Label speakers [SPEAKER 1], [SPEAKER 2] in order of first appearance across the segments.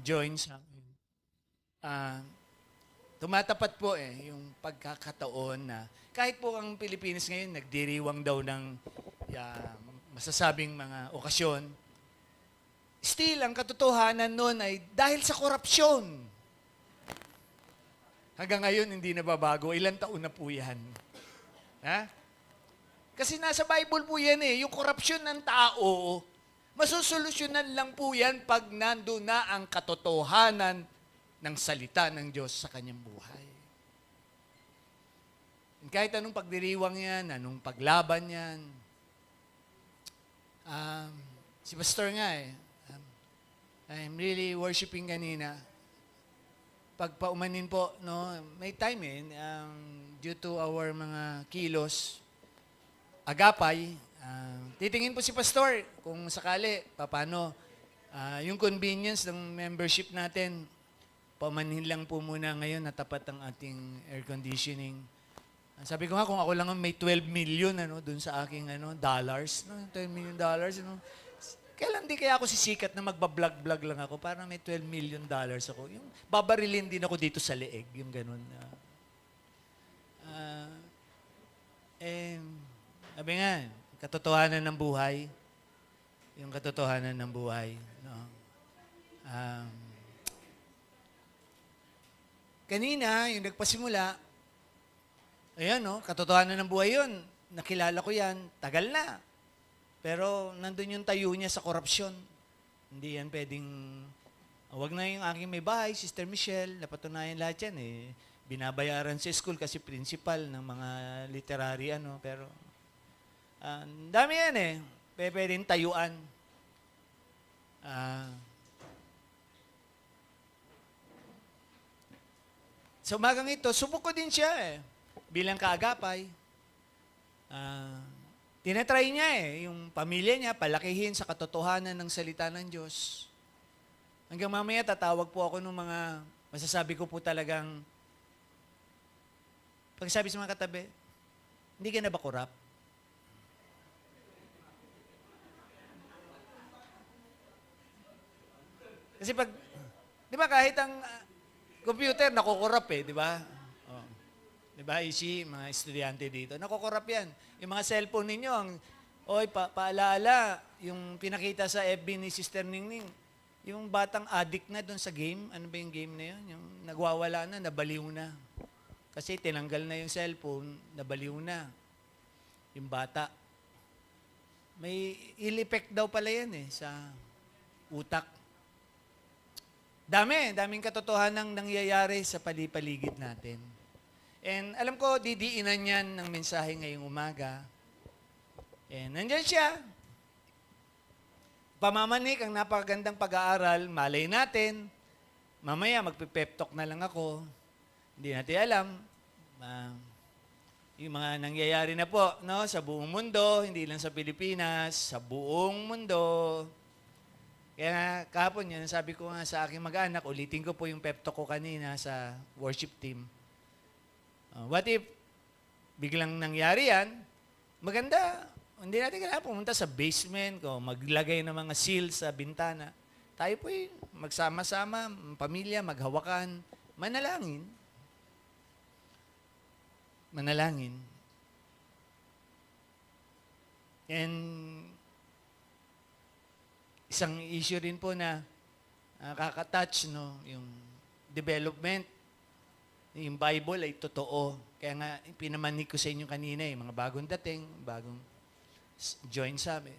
[SPEAKER 1] join sa akin. Ah, tumatapat po yung pagkakataon na kahit po ang Pilipinas ngayon nagdiriwang daw ng masasabing mga okasyon, still ang katotohanan noon ay dahil sa korupsyon. Hanggang ngayon hindi nababago. Ilang taon na po yan. Ha? Kasi nasa Bible po yan yung korupsyon ng tao, masusolusyonan lang po yan pag nando na ang katotohanan ng salita ng Diyos sa kanyang buhay. And kahit anong pagdiriwang yan, anong paglaban yan, si Pastor nga I'm really worshiping kanina. Pag paumanin po, no, may time due to our mga kilos, agapay, titingin po si Pastor kung sakali, paano, yung convenience ng membership natin, paumanin lang po muna ngayon natapat ang ating air conditioning. Sabi ko nga, kung ako lang may 12 million dun sa aking dollars, no, $12 million, kailan di kaya ako sisikat na magbablog-vlog lang ako para may $12 million ako. Yung babarilin din ako dito sa leeg, yung ganun. Sabi nga, katotohanan ng buhay, yung katotohanan ng buhay. No? Kanina, yung nagpasimula, ayan, no, katotohanan ng buhay yun. Nakilala ko yan, tagal na. Pero nandun yung tayo niya sa korupsyon. Hindi yan pwedeng, wag na yung aking may bahay, Sister Michelle, napatunayan lahat yan binabayaran sa school kasi principal ng mga literary pero dami yan pwedeng tayuan. Sa umagang ito, subok ko din siya bilang kaagapay. Tinatry niya yung pamilya niya, palakihin sa katotohanan ng salita ng Diyos. Hanggang mamaya tatawag po ako ng mga, masasabi ko po talagang, pagsabi sa mga katabi, hindi ka na ba korap? Kasi pag, di ba kahit ang computer nakukorap di ba? Oh. Di ba, Ishi, mga estudyante dito, nakukorap yan. Yung mga cellphone ninyo, paalaala, yung pinakita sa FB ni Sister Ningning, yung batang addict na doon sa game, ano ba yung game na yun? Yung nagwawala na, nabaliw na. Kasi tinanggal na yung cellphone, nabaliw na. Yung bata. May ill effect daw pala yan sa utak. Daming katotohanan nangyayari sa palipaligid natin. And alam ko, didiinan yan ng mensahe ngayong umaga. And nandyan siya. Pamamanik ang napakagandang pag-aaral, malay natin. Mamaya magpipep talk na lang ako. Hindi natin alam. Yung mga nangyayari na po sa buong mundo, hindi lang sa Pilipinas, sa buong mundo. Kaya kahapon yan, sabi ko nga sa aking mag-anak, ulitin ko po yung pep talk ko kanina sa worship team. What if biglang nangyari yan, maganda, hindi natin kailangan pumunta sa basement o maglagay ng mga seal sa bintana. Tayo po magsama-sama, pamilya, maghawakan, manalangin. Manalangin. And isang issue rin po na kakatouch, yung development. Yung Bible ay totoo. Kaya nga, pinamanig ko sa inyo kanina mga bagong dating, bagong join sa amin.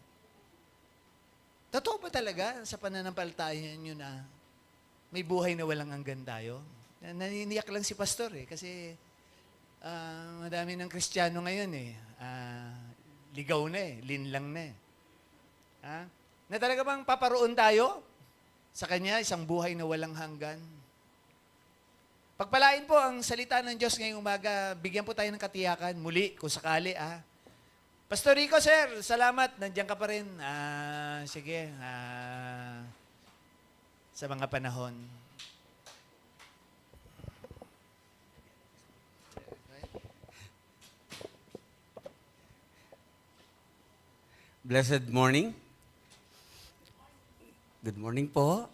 [SPEAKER 1] Totoo ba talaga sa pananampalataya nyo na may buhay na walang hanggan tayo? Naniniyak lang si Pastor kasi madami ng Kristiyano ngayon ligaw na linlang na na talaga bang paparoon tayo sa Kanya, isang buhay na walang hanggan? Pagpalain po ang salita ng Diyos ngayong umaga, bigyan po tayo ng katiyakan muli kung sakali. Pastor Rico, sir, salamat. Nandiyan ka pa rin. Sige, sa mga panahon.
[SPEAKER 2] Blessed morning. Good morning po.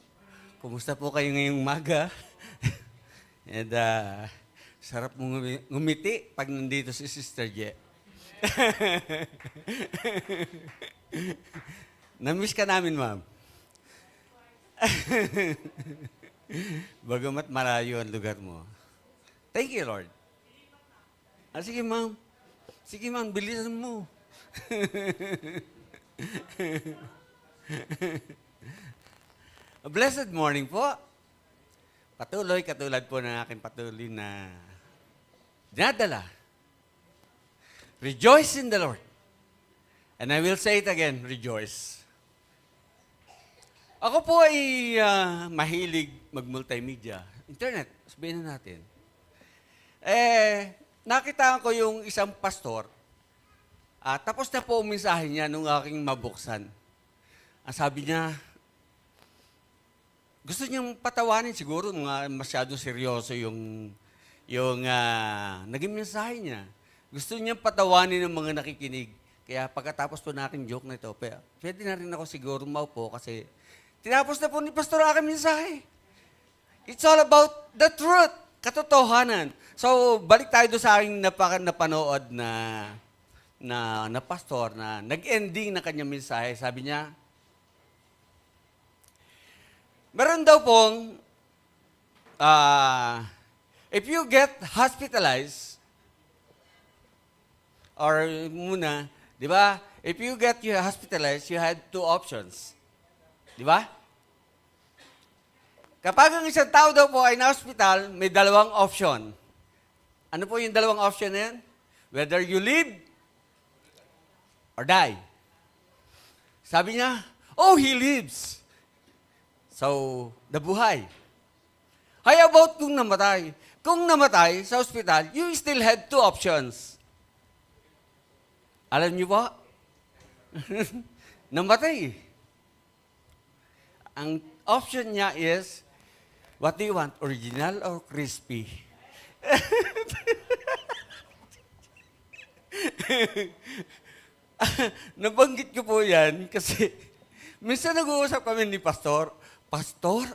[SPEAKER 2] Kumusta po kayo ngayong umaga? And sarap mong ngumiti pag nandito si Sister Je. Namiss ka namin, ma'am. Bagamat malayo ang lugar mo. Thank you, Lord. Sige, ma'am. Sige, ma'am, bilisan mo. A blessed morning po. Patuloy, katulad po ng aking patuloy na dinadala. Rejoice in the Lord. And I will say it again, rejoice. Ako po ay mahilig mag-multimedia. Internet, sabihin na natin. Nakita ko yung isang pastor, tapos na po ang mensahe niya nung aking mabuksan. Ang sabi niya, gusto niyang patawanin siguro masyadong seryoso yung naging mensahe niya. Gusto niyang patawanin ng mga nakikinig. Kaya pagkatapos po na aking joke na ito, pwede na rin ako siguro maupo kasi tinapos na po ni pastor aking mensahe. It's all about the truth, katotohanan. So, balik tayo doon sa aking napanood na pastor na nag-ending na kanyang mensahe. Sabi niya, meron daw pong, if you get hospitalized, or muna, di ba? If you get hospitalized, you had two options. Di ba? Kapag ang isang tao daw po ay na-hospital, may dalawang option. Ano po yung dalawang option na yan? Whether you live or die. Sabi niya, oh, he lives. So, nabuhay. How about kung namatay? Kung namatay sa ospital, you still had two options. Alam niyo ba? Namatay. Ang option niya is, what do you want? Original or crispy? Nabanggit ko po yan kasi minsan nag-uusap kami ni Pastor, Pastor,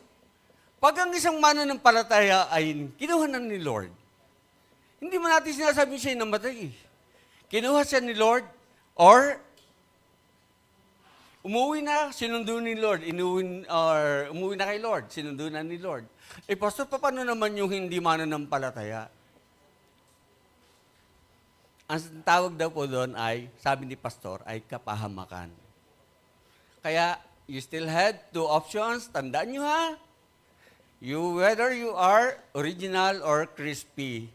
[SPEAKER 2] pag ang isang mananampalataya ay kinuha na ni Lord, hindi mo natin sinasabi siya namatay. Kinuha siya ni Lord or umuwi na, sinundo ni Lord, umuwi na kay Lord, sinundo na ni Lord. Pastor, paano naman yung hindi mananampalataya? Ang tawag daw po doon ay, sabi ni Pastor, ay kapahamakan. Kaya, you still had two options. Tandaan nyo ha. Whether you are original or crispy.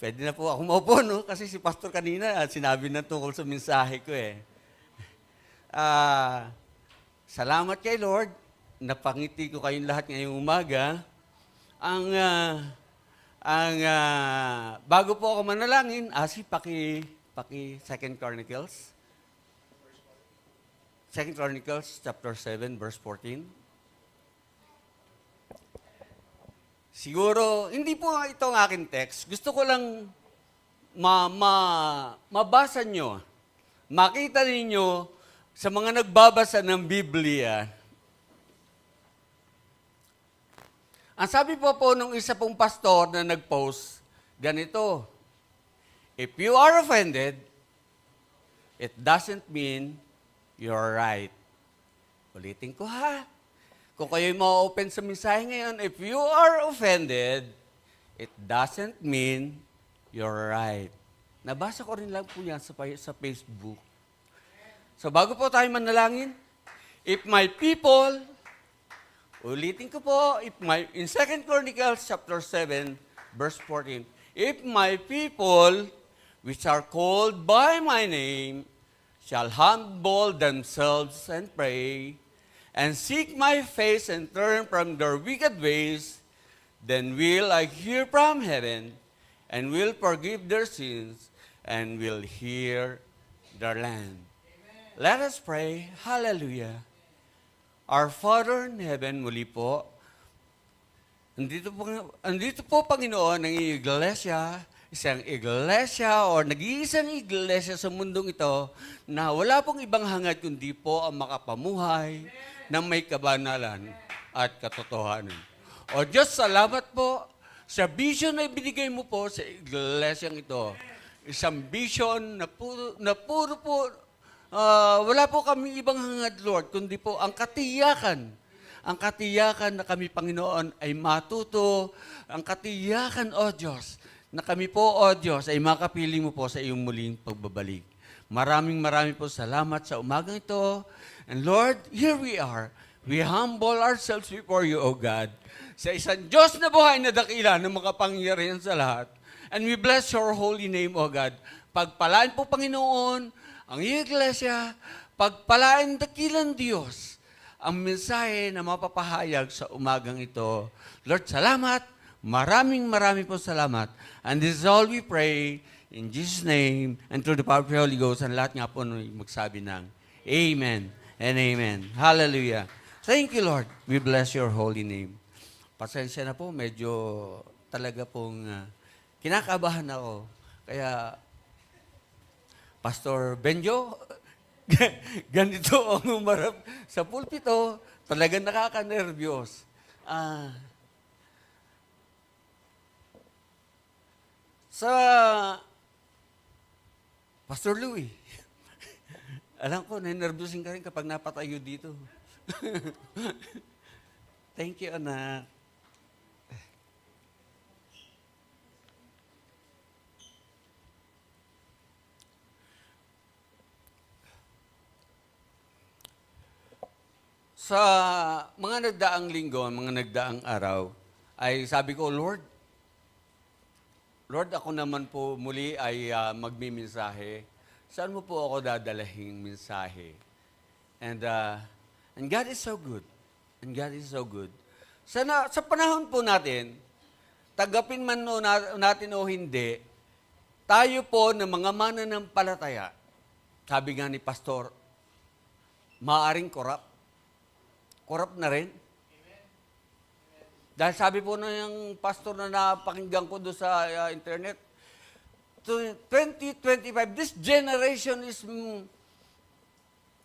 [SPEAKER 2] Pwede na po ako maupo, no? Kasi si Pastor kanina, sinabi na tungkol sa mensahe ko eh. Salamat kay Lord. Napangiti ko kayong lahat ngayong umaga. Bago po ako manalangin, paki 2 Chronicles. 2 Chronicles chapter 7, verse 14. Siguro, hindi po ito ang aking text. Gusto ko lang mabasa nyo, makita ninyo sa mga nagbabasa ng Biblia. Ang sabi po nung isa pong pastor na nag-post, ganito, if you are offended, it doesn't mean you're right. Ulitin ko ha. Kung kayo'y ma-open sa mensahe ngayon, if you are offended, it doesn't mean you're right. Nabasa ko rin lang po yan sa Facebook. So bago po tayo manalangin, if my people, ulitin ko po, in 2 Chronicles chapter 7, verse 14, if my people, which are called by my name, shall humble themselves and pray, and seek my face and turn from their wicked ways, then will I hear from heaven, and will forgive their sins, and will hear their land. Amen. Let us pray. Hallelujah. Our Father in heaven, muli po, andito po Panginoon, ng iglesia, isang iglesia or nag-iisang iglesia sa mundong ito na wala pong ibang hangad kundi po ang makapamuhay ng may kabanalan at katotohanan. O Diyos, salamat po sa vision na ibinigay mo po sa iglesyang ito. Isang vision na puro po, wala po kami ibang hangad, Lord, kundi po ang katiyakan na kami, Panginoon, ay matuto, ang katiyakan, O Diyos, na kami po, O Diyos, ay makapiling mo po sa iyong muling pagbabalik. Maraming po salamat sa umagang ito. And Lord, here we are. We humble ourselves before you, O God, sa isang Diyos na buhay na dakila na makapangyarihan sa lahat. And we bless your holy name, O God. Pagpalain po, Panginoon, ang iyong iglesia, pagpalain dakilang Diyos, ang mensahe na mapapahayag sa umagang ito. Lord, salamat. Maraming po salamat. And this is all we pray in Jesus' name and through the power of the Holy Ghost. And lahat nga po magsabi ng Amen and Amen. Hallelujah. Thank you, Lord. We bless your holy name. Pasensya na po, medyo talaga pong kinakabahan ako. Kaya, Pastor Benjo, ganito ang umarap sa pulpito, talagang nakaka-nervyos. Sa Pastor Louie, alam ko, nanervyusin ka rin kapag napatayo dito. Thank you, anak. Sa mga nagdaang linggo, mga nagdaang araw, ay sabi ko, Lord, ako naman po muli ay magmimensahe. Saan mo po ako dadalahing mensahe? And God is so good. And God is so good. Sa panahon po natin, tagapin man natin o hindi, tayo po ng mga mananampalataya, sabi nga ni Pastor, maaring corrupt na rin. Dahil sabi po ng pastor na napakinggan ko doon sa internet, 2025, this generation is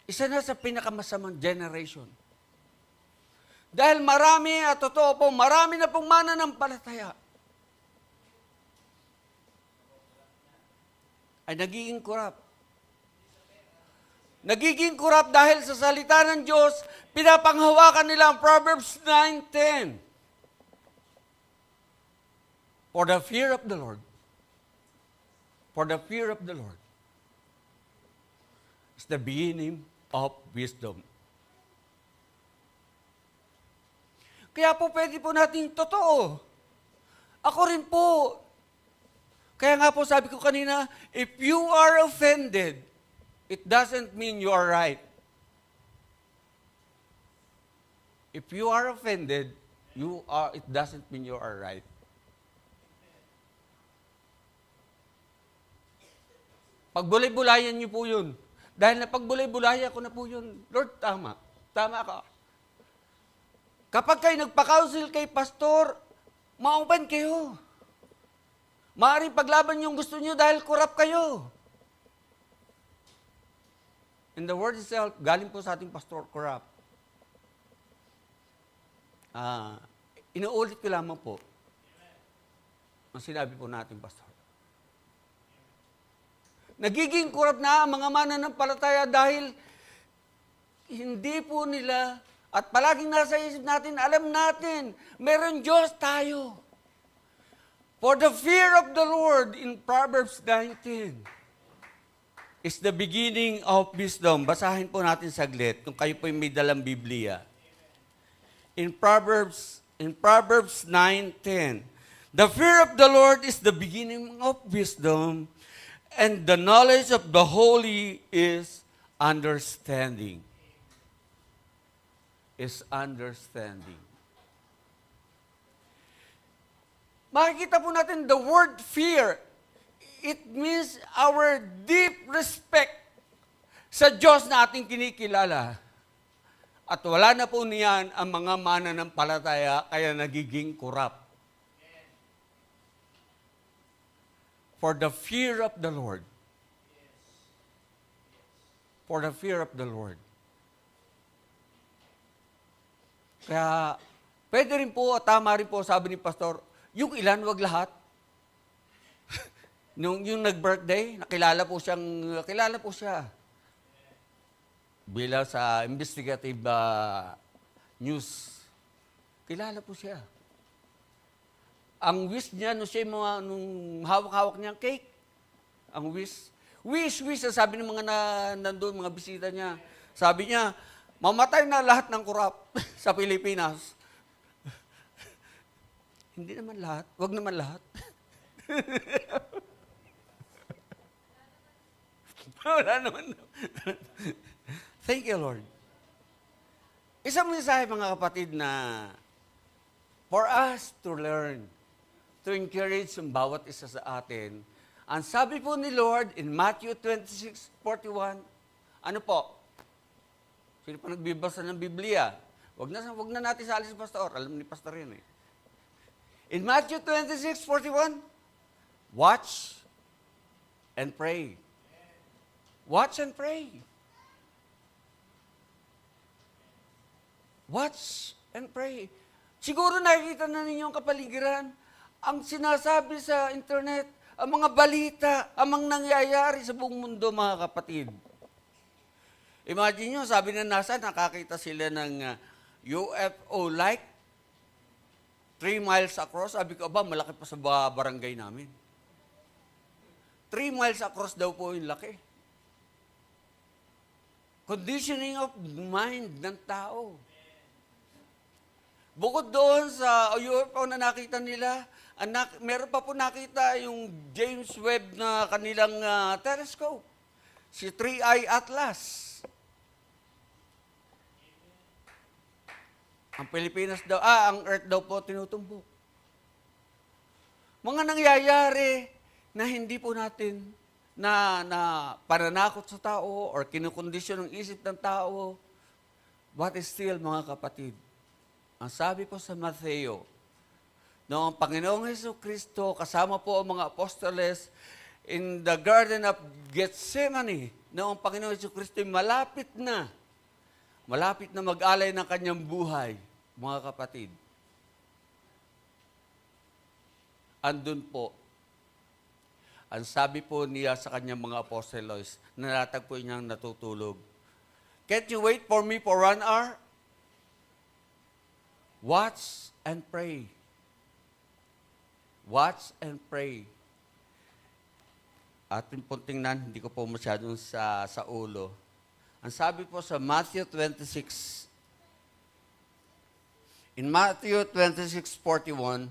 [SPEAKER 2] isa na sa pinakamasamang generation. Dahil marami, at totoo po, marami na pong mananampalataya ay nagiging corrupt. Nagiging corrupt dahil sa salita ng Diyos, pinapanghawakan nila ang Proverbs 9:10. For the fear of the Lord. For the fear of the Lord is the beginning of wisdom. Kaya po pwede po nating totoo. Ako rin po. Kaya nga po sabi ko kanina, if you are offended, it doesn't mean you are right. If you are offended, it doesn't mean you are right. Pagbulay-bulayan niyo po yun. Dahil na pagbulay-bulaya ko na po yun. Lord, tama. Tama ka. Kapag kayo nagpa-counsel kay pastor, ma-open kayo. Maaaring paglaban yung gusto niyo dahil corrupt kayo. And the word itself, galing po sa ating pastor, corrupt. Inuulit ko lamang po ang sinabi po natin, pastor. Nagiging corrupt na ang mga mananampalataya dahil hindi po nila, at palaging nasa isip natin, alam natin, meron Diyos tayo. For the fear of the Lord in Proverbs 19 is the beginning of wisdom. Basahin po natin saglit kung kayo po may dalang Biblia. In Proverbs 9:10, the fear of the Lord is the beginning of wisdom, and the knowledge of the holy is understanding. Is understanding. Makikita po natin the word fear. It means our deep respect sa Diyos na ating kinikilala. At wala na po niyan ang mga mananampalataya kaya nagiging corrupt. For the fear of the Lord. For the fear of the Lord. Kaya, pwede rin po, tama rin po, sabi ni Pastor, yung ilan, wag lahat. Yung nag-birthday, kilala po siya. Bilang sa investigative news, kilala po siya. Ang wish niya, nung hawak-hawak niyang cake, ang wish, sabi ng mga nandun, mga bisita niya, sabi niya, mamatay na lahat ng kurap sa Pilipinas. Hindi naman lahat. Wag naman lahat. Wala naman. Thank you, Lord. Isang mensahe, mga kapatid, na for us to learn, to encourage ang bawat isa sa atin. Ang sabi po ni Lord in Matthew 26:41, ano po? Sino pa nagbibasa ng Biblia? Wag na natin sali si Pastor. Alam ni Pastor yun eh. In Matthew 26:41, watch and pray. Watch and pray. Watch and pray. Siguro nakikita na ninyo ang kapaligiran. Ang sinasabi sa internet, ang mga balita, ang mga nangyayari sa buong mundo, mga kapatid. Imagine nyo, sabi ng NASA, nakakita sila ng UFO like 3 miles across. Sabi ko, malaki pa sa barangay namin. 3 miles across daw po yung laki. Conditioning of mind ng tao. Bukod doon sa UFO na nakita nila, meron pa po nakita yung James Webb na kanilang telescope. Si 3i Atlas. Ang Pilipinas daw, ang Earth daw po tinutumbok. Mga nangyayari na hindi po natin na pananakot sa tao or kinukondisyon ng isip ng tao, but still, mga kapatid, ang sabi po sa Mateo, noong ang Panginoong Jesucristo, kasama po ang mga apostoles in the Garden of Gethsemane, noong ang Panginoong Jesucristo malapit na mag-alay ng kanyang buhay, mga kapatid. Andun po, ang sabi po niya sa kanyang mga apostoles, nalatagpo niyang natutulog. Can't you wait for me for 1 hour? Watch and pray. Watch and pray. Atin pong tingnan, hindi ko po masyadong sa ulo. Ang sabi po sa Matthew 26, in Matthew 26:41,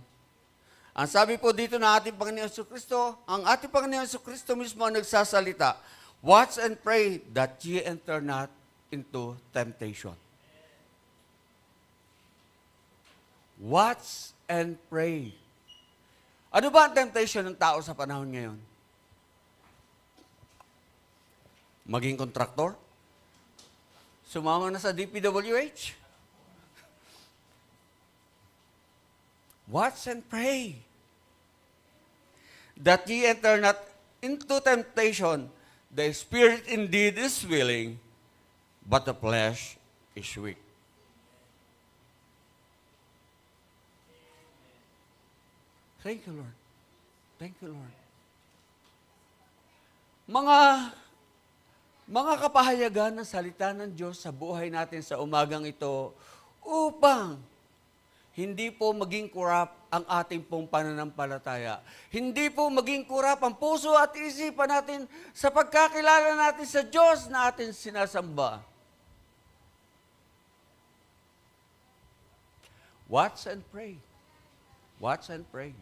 [SPEAKER 2] ang sabi po dito na ating Panginoon Jesucristo, ang ating Panginoon Jesucristo mismo ang nagsasalita, watch and pray that ye enter not into temptation. Watch and pray. Ano ba ang temptation ng tao sa panahon ngayon? Maging kontraktor? Sumama na sa DPWH? Watch and pray that ye enter not into temptation. The spirit indeed is willing, but the flesh is weak. Thank you, Lord. Thank you, Lord. Mga kapahayagan ng salita ng Diyos sa buhay natin sa umagang ito upang hindi po maging kurap ang ating pong pananampalataya. Hindi po maging kurap ang puso at isipan natin sa pagkakilala natin sa Diyos na ating sinasamba. Watch and pray. Watch and pray.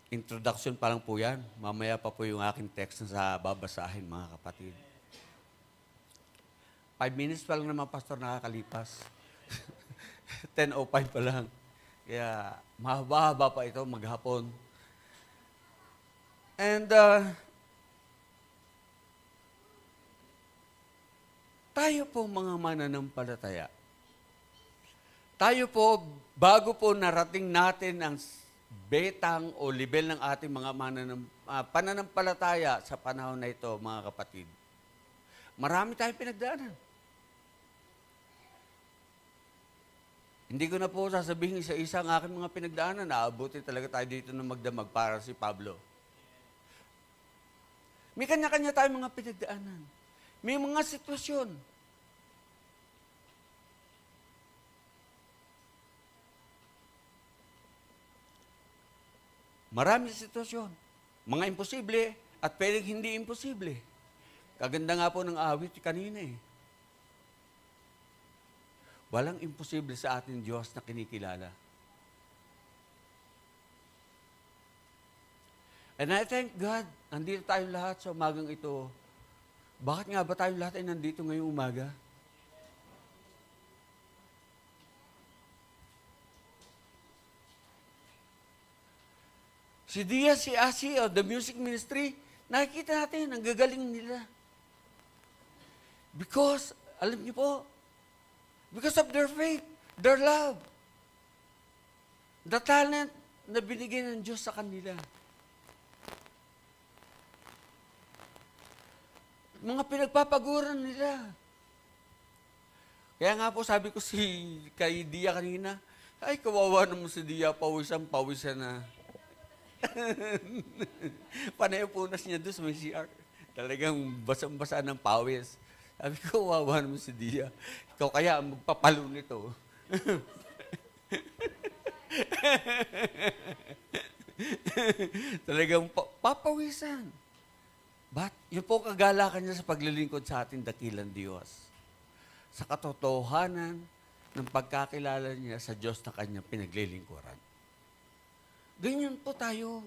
[SPEAKER 2] Introduction pa lang po yan. Mamaya pa po yung aking text na sa babasahin, mga kapatid. 5 minutes pa lang naman, Pastor, nakakalipas. 10:05 pa lang. Kaya, mahaba-haba pa ito, maghapon. And, tayo po mga mananampalataya. tayo po, bago po narating natin ang betang o level ng ating mga pananampalataya sa panahon na ito, mga kapatid, marami tayong pinagdaanan. Hindi ko na po sasabihin isa-isa ang aking mga pinagdaanan. Naabutin talaga tayo dito ng magdamag para si Pablo. May kanya-kanya tayong mga pinagdaanan. May mga sitwasyon. Maraming sitwasyon. Mga imposible at pwedeng hindi imposible. Kaganda nga po ng awit kanina eh. Walang imposible sa ating Diyos na kinikilala. And I thank God, nandito tayong lahat sa umagang ito. Bakit nga ba tayong lahat ay nandito ngayong umaga? Si Dia, si Asi, o the music ministry, nakikita natin, ang gagaling nila. Because, alam niyo po, because of their faith, their love, the talent na binigay ng Diyos sa kanila. Mga pinagpapaguran nila. Kaya nga po sabi ko kay Dia kanina, ay kawawa naman si Dia, pawisan na. Panay punas niya doon sa may CR. Talagang basang-basa ng pawis. Sabi ko, wawa naman si Dia. Ikaw kaya magpapalo nito. Talagang papawisan. But, yun po kagalakan niya sa paglilingkod sa ating dakilang Diyos. Sa katotohanan ng pagkakilala niya sa Diyos na kanyang pinaglilingkuran. Ganyan po tayo.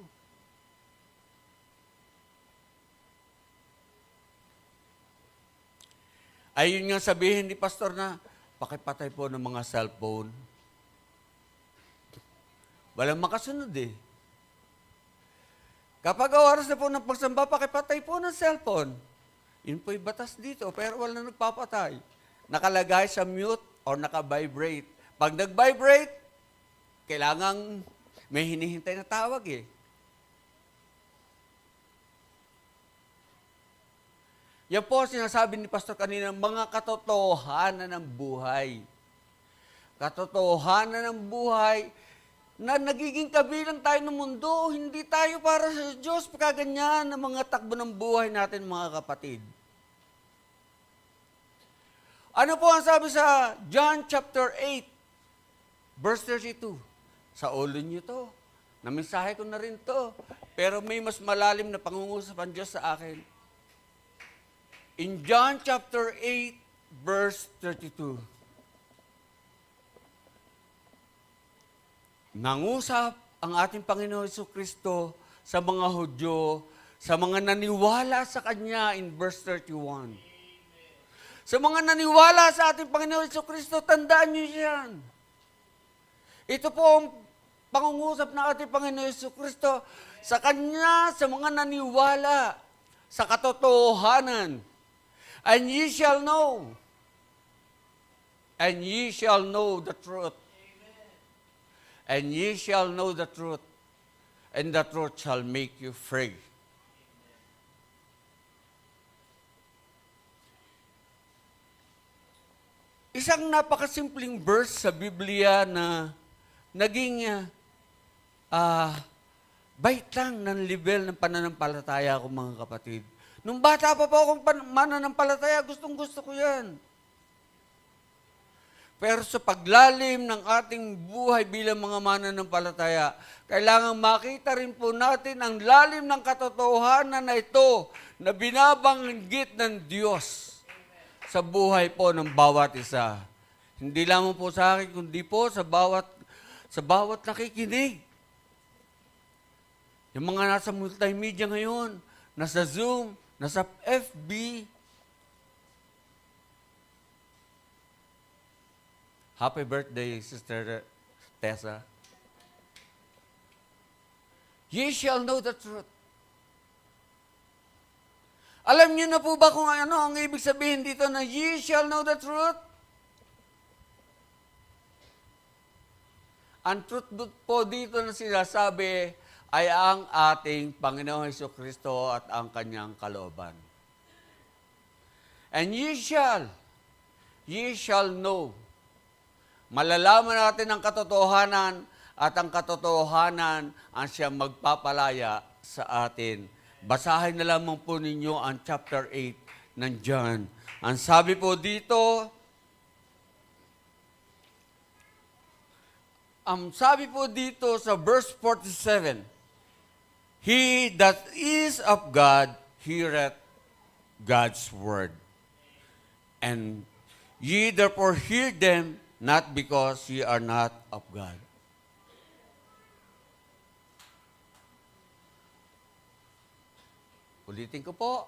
[SPEAKER 2] Ayun nga sabihin ni Pastor na, pakipatay po ng mga cellphone. Walang makasunod eh. Kapag oras na po ng pagsamba, pakipatay po ng cellphone. Yun po'y batas dito, pero wala nagpapatay. Nakalagay sa mute or naka-vibrate. Pag nag-vibrate, kailangang may hinihintay na tawag eh. Yan po sinasabi ni Pastor kanina, mga katotohanan ng buhay. Katotohanan ng buhay na nagiging kabilang tayo ng mundo, hindi tayo para sa Diyos, pagkaganyan ang mga takbo ng buhay natin, mga kapatid. Ano po ang sabi sa John chapter 8, verse 32? Sa ulo niyo to. Namensahe ko na rin to. Pero may mas malalim na pangungusap ang Diyos sa akin. In John chapter 8, verse 32. Nangusap ang ating Panginoon Jesucristo sa mga Hudyo, sa mga naniwala sa Kanya in verse 31. Sa mga naniwala sa ating Panginoon Jesucristo, tandaan niyo yan. Ito po ang pangungusap ng ating Panginoon Jesucristo sa Kanya, sa mga naniwala sa katotohanan. And ye shall know. And ye shall know the truth. And ye shall know the truth. And the truth shall make you free. Isang napakasimpleng verse sa Biblia na naging bait lang ng level ng pananampalataya ko, mga kapatid. Nung bata pa po akong mananampalataya, gustong-gusto ko yan. Pero sa paglalim ng ating buhay bilang mga mananampalataya, kailangan makita rin po natin ang lalim ng katotohanan na ito na binabanggit ng Diyos sa buhay po ng bawat isa. Hindi lamang po sa akin, kundi po sa bawat nakikinig. Yung mga nasa multimedia ngayon, nasa Zoom, nasa FB. Happy birthday, Sister Tessa. Ye shall know the truth. Alam niyo na po ba kung ano ang ibig sabihin dito na ye shall know the truth? Ang truth po dito na sinasabi ay ang ating Panginoong Hesukristo at ang kanyang kalooban. And ye shall know. Malalaman natin ang katotohanan at ang katotohanan ang siyang magpapalaya sa atin. Basahin na lamang po ninyo ang chapter 8 ng John. Ang sabi po dito, sa verse 47, He that is of God heareth God's word. And ye therefore hear them, not because ye are not of God. Ulitin ko po.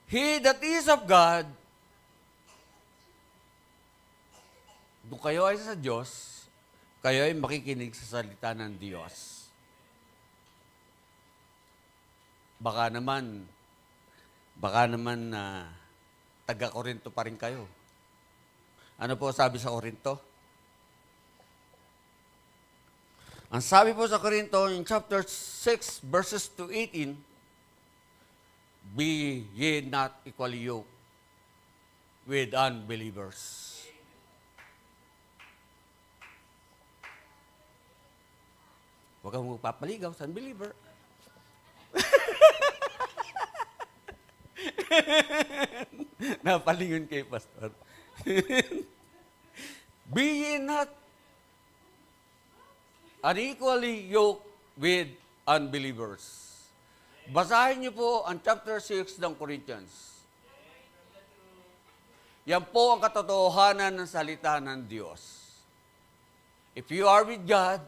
[SPEAKER 2] He that is of God, kung kayo ay sa Diyos, kayo ay makikinig sa salita ng Diyos. Baka naman na taga-Korinto pa rin kayo. Ano po sabi sa Korinto? Ang sabi po sa Korinto, in chapter 6, verses 2-18, be ye not equally yoked with unbelievers. Huwag kang magpapaligaw sa unbeliever. Napalingon kay Pastor. Be ye not unequally yoked with unbelievers. Basahin niyo po ang chapter 6 ng Corinthians. Yan po ang katotohanan ng salita ng Diyos. If you are with God,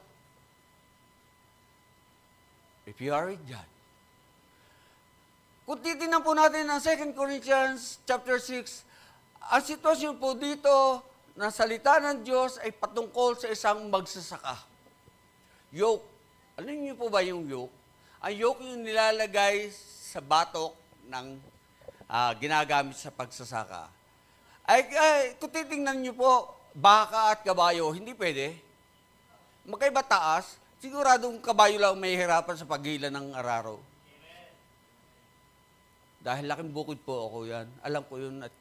[SPEAKER 2] kung titignan po natin ang 2 Corinthians chapter 6, ang sitwasyon po dito na salita ng Diyos ay patungkol sa isang magsasaka. Yoke. Alam niyo po ba yung yoke? Ang yoke yung nilalagay sa batok ng ginagamit sa pagsasaka. Kung titignan niyo po, baka at kabayo, hindi pwede. Magkaiba taas, siguradong kabayo lang may hirapan sa paghila ng araro. Dahil laking bukid po ako yan. Alam ko yun. At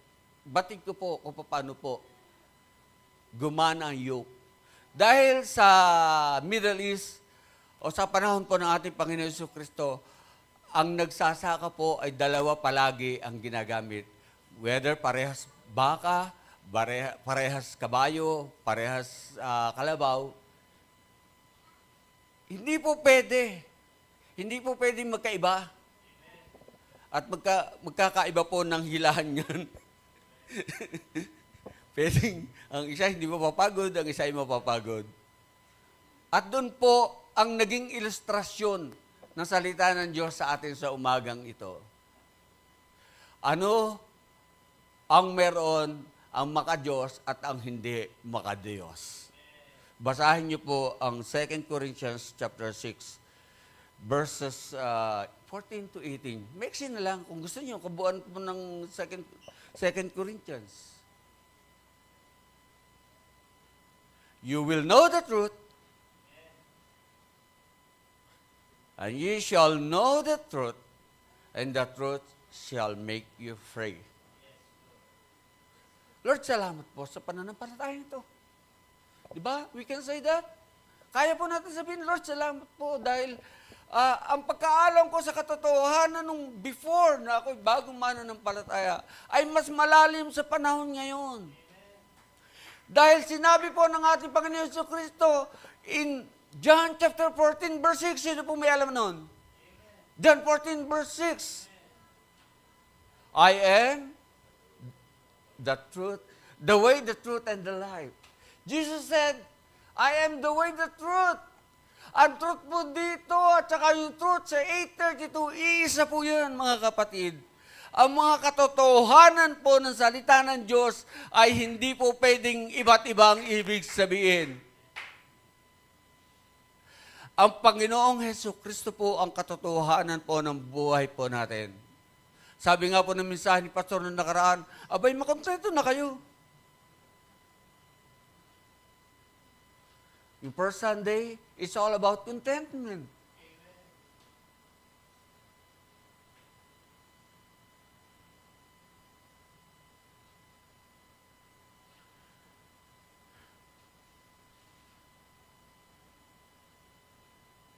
[SPEAKER 2] batid ko po kung paano po gumana ang yoke. Dahil sa Middle East o sa panahon po ng ating Panginoon Jesucristo, ang nagsasaka po ay dalawa palagi ang ginagamit. Whether parehas baka, parehas kabayo, parehas kalabaw. Hindi po pwede. Hindi po pwede magkaiba. At magkakaiba po ng hilahan yan. Pwedeng ang isa hindi mapapagod, ang isa ay mapapagod. At doon po ang naging ilustrasyon ng salita ng Diyos sa atin sa umagang ito. Ano ang meron ang makadiyos at ang hindi makadiyos? Basahin niyo po ang 2 Corinthians chapter 6, verses 14 to 18. Maiksi na lang kung gusto niyo, kabuuan po ng 2 Corinthians. You will know the truth, and ye shall know the truth, and the truth shall make you free. Lord, salamat po sa pananampalataya nito. Diba? We can say that. Kaya po natin sabihin, Lord, salamat po dahil ang pagkaalam ko sa katotohanan nung before na ako'y bagong mananampalataya ay mas malalim sa panahon ngayon. Dahil sinabi po ng ating Panginoon Jesucristo in John chapter 14 verse 6, sino po may alam nun? John 14 verse 6. I am the truth, the way, the truth, and the life. Jesus said, I am the way, the truth. Ang truth po dito at saka yung truth sa 8:32, iisa po yun mga kapatid. Ang mga katotohanan po ng salita ng Diyos ay hindi po pwedeng iba't ibang ibig sabihin. Ang Panginoong Hesukristo po ang katotohanan po ng buhay po natin. Sabi nga po ng mensahe ni Pastor noong nakaraan, abay, makontento na kayo. Yung first Sunday, it's all about contentment.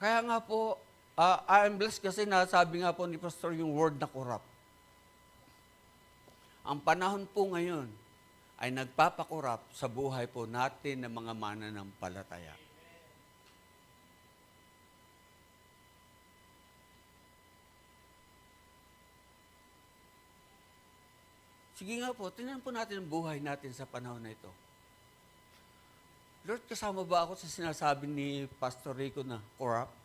[SPEAKER 2] Kaya nga po, I'm blessed kasi nasabi nga po ni Pastor yung word na corrupt. Ang panahon po ngayon ay nagpapakorap sa buhay po natin ng mga mananampalataya. Sige nga po, tingnan po natin ang buhay natin sa panahon na ito. Lord, kasama ba ako sa sinasabi ni Pastor Rico na corrupt?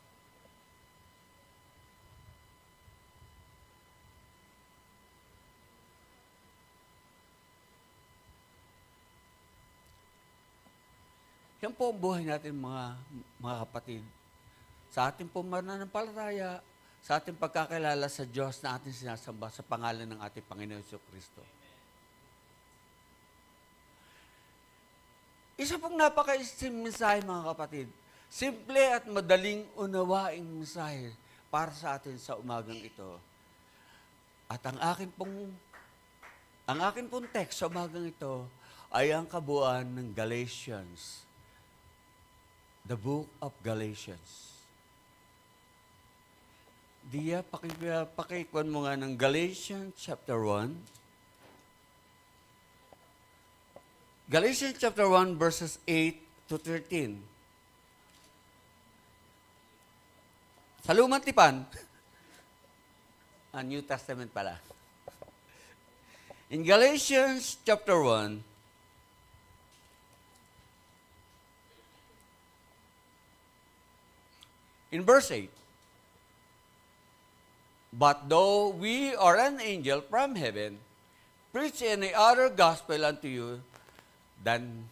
[SPEAKER 2] Yan po ang buhay natin mga kapatid. Sa ating po mananampalataya, sa ating pagkakilala sa Diyos na ating sinasamba sa pangalan ng ating Panginoon Jesucristo. Isa pong napaka-isang mensahe mga kapatid. Simple at madaling unawaing mensahe para sa atin sa umagang ito. At ang akin pong text sa umagang ito ay ang kabuuan ng Galatians. The book of Galatians. Diya, pakikuan mo nga ng Galatians chapter 1. Galatians chapter 1 verses 8 to 13. Sa Lumang Tipan, New Testament pala. In Galatians chapter 1, in verse 8, but though we are an angel from heaven, preach any other gospel unto you than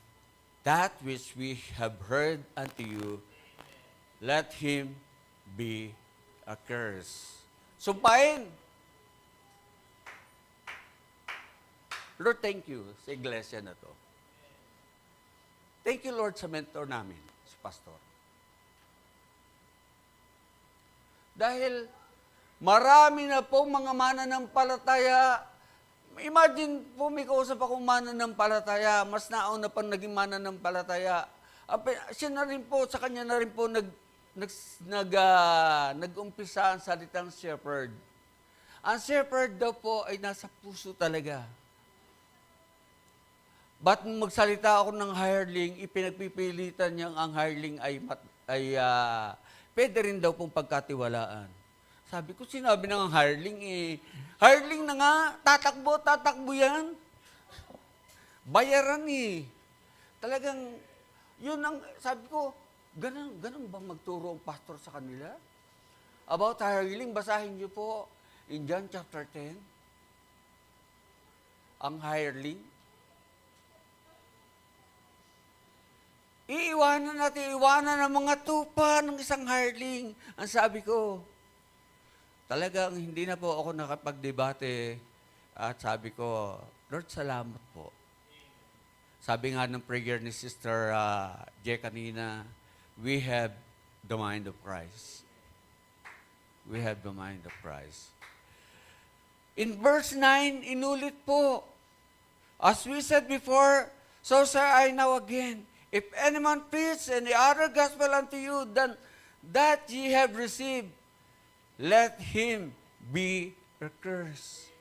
[SPEAKER 2] that which we have heard unto you, let him be accursed. Sumpain. Lord, thank you sa iglesia na to. Thank you, Lord, sa mentor namin, si Pastor. Dahil marami na pong mga mananampalataya. Imagine po, may kausap akong mananampalataya, mas nauna pang naging mananampalataya. Siya na rin po, sa kanya na rin po nag-umpisa ang salitang shepherd. Ang shepherd daw po ay nasa puso talaga. Ba't magsalita ako ng hireling, ipinagpipilitan niyang ang hireling ay pwede rin daw pong pagkatiwalaan. Sabi ko, sinabi ng hireling hireling na nga, tatakbo yan. Bayaran Talagang, yun ang, sabi ko, ganun bang magturo ang pastor sa kanila? About hireling, basahin niyo po in John chapter 10. Ang hireling. Iwanan ang mga tupa ng isang hireling. Ang sabi ko, talagang hindi na po ako nakapagdebate at sabi ko, Lord, salamat po. Sabi nga ng prayer ni Sister Jay kanina, we have the mind of Christ. We have the mind of Christ. In verse 9, inulit po, as we said before, so say I now again, if any man preach any other gospel unto you than that ye have received, let him be accursed.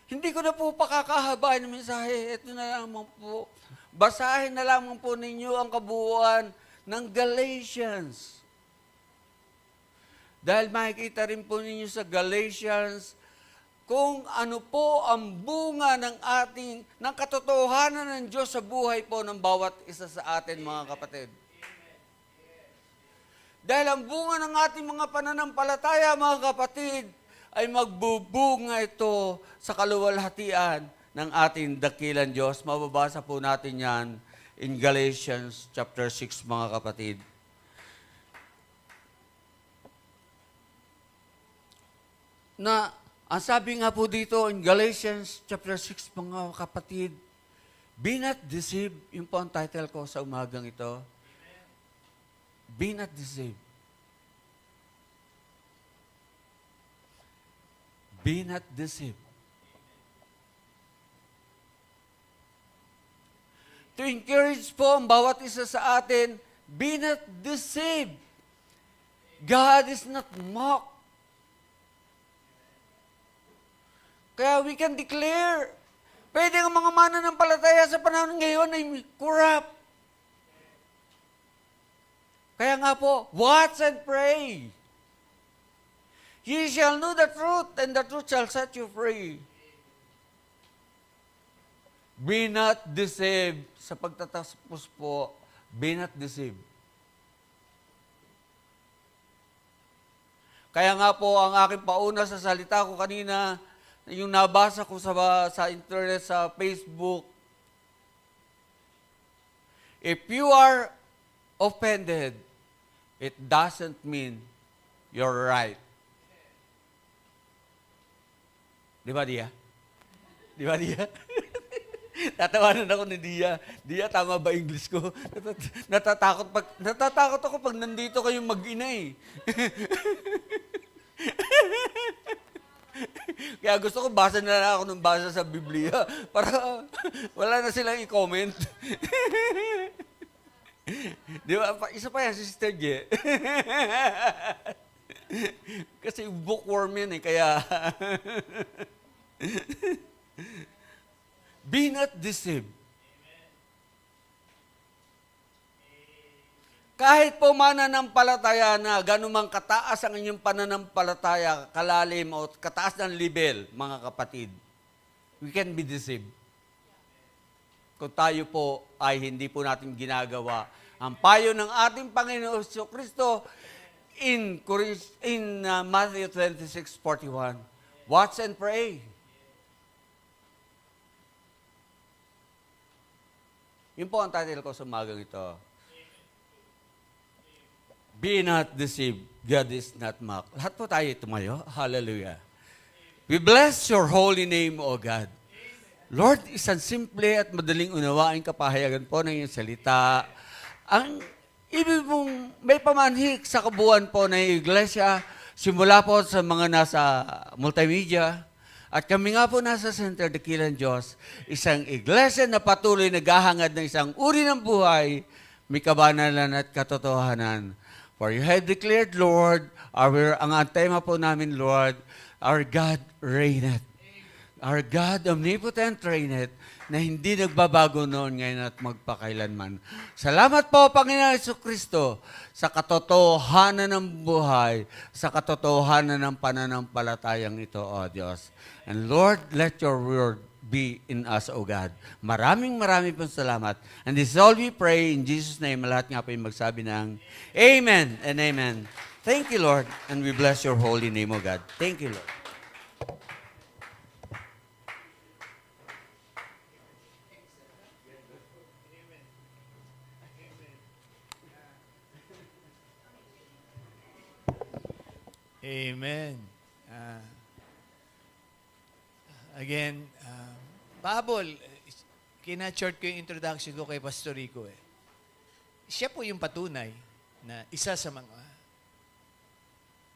[SPEAKER 2] Hindi ko na po pakakahabain ng mensahe. Ito na lamang po. Basahin na lamang po ninyo ang kabuuan ng Galatians. Dahil makikita rin po ninyo sa Galatians kung ano po ang bunga ng katotohanan ng Diyos sa buhay po ng bawat isa sa atin, mga kapatid. Dahil ang bunga ng ating mga pananampalataya, mga kapatid, ay magbubunga ito sa kaluwalhatian ng ating dakilang Diyos. Mababasa po natin yan in Galatians chapter 6, mga kapatid. Na, ang sabi nga po dito in Galatians chapter 6, mga kapatid, Be not deceived. Yun po ang title ko sa umagang ito. Be not deceived. Be not deceived. To encourage po ang bawat isa sa atin, be not deceived. God is not mocked. Kaya we can declare, pwede ang mga mananampalataya sa panahon ngayon ay corrupt. Kaya nga po, watch and pray. Ye shall know the truth, and the truth shall set you free. Be not deceived. Sa pagtatapos po, be not deceived. Kaya nga po, ang aking pauna sa salita ko kanina, yung nabasa ko sa internet, sa Facebook, if you are offended, it doesn't mean you're right. Di ba, Dia? Di ba, Dia? Tatawanan ako ni Dia. Dia, tama ba English ko? Natatakot ako pag nandito kayong mag-ina eh. Kaya gusto ko basa na lang ako ng basa sa Biblia para wala na silang i-comment. Di ba? Isa pa yan, si Sister G. Kasi bookworm yan eh, kaya... Be not deceived. Kahit po mananampalataya na, ganumang kataas ang inyong pananampalataya, kalalim o kataas ng level, mga kapatid, we can be deceived. Kung tayo po ay hindi po natin ginagawa ang payo ng ating Panginoon Kristo in Matthew 26:41. Watch and pray. Yun po ang title ko sa umagang ito. Be not deceived. God is not mocked. Lahat po tayo tumayo. Hallelujah. We bless your holy name, O God. Lord, isang simple at madaling unawain kapahayagan po ng iyong salita. Ang ibig mong may pamanhik sa kabuuan po ng iglesia, simula po sa mga nasa multimedia, at kami nga po nasa Center Dakilan Diyos, isang iglesia na patuloy naghahangad ng isang uri ng buhay, may kabanalan at katotohanan. For you have declared, Lord, ang tema po namin, Lord, our God reigneth. Our God omnipotent reigneth, na hindi nagbabago noon, ngayon at magpakailanman. Salamat po, Panginoon Jesucristo, sa katotohanan ng buhay, sa katotohanan ng pananampalatayang ito, O Diyos. And Lord, let your word be in us, O God. Maraming pong salamat. And this is all we pray in Jesus' name. Lahat nga po yung magsabi ng Amen and Amen. Thank you, Lord, and we bless your holy name, O God. Thank you, Lord.
[SPEAKER 1] Amen. Again, Babol, kina-short ko yung introduction ko kay Pastor Rico eh. Siya po yung patunay na isa sa mga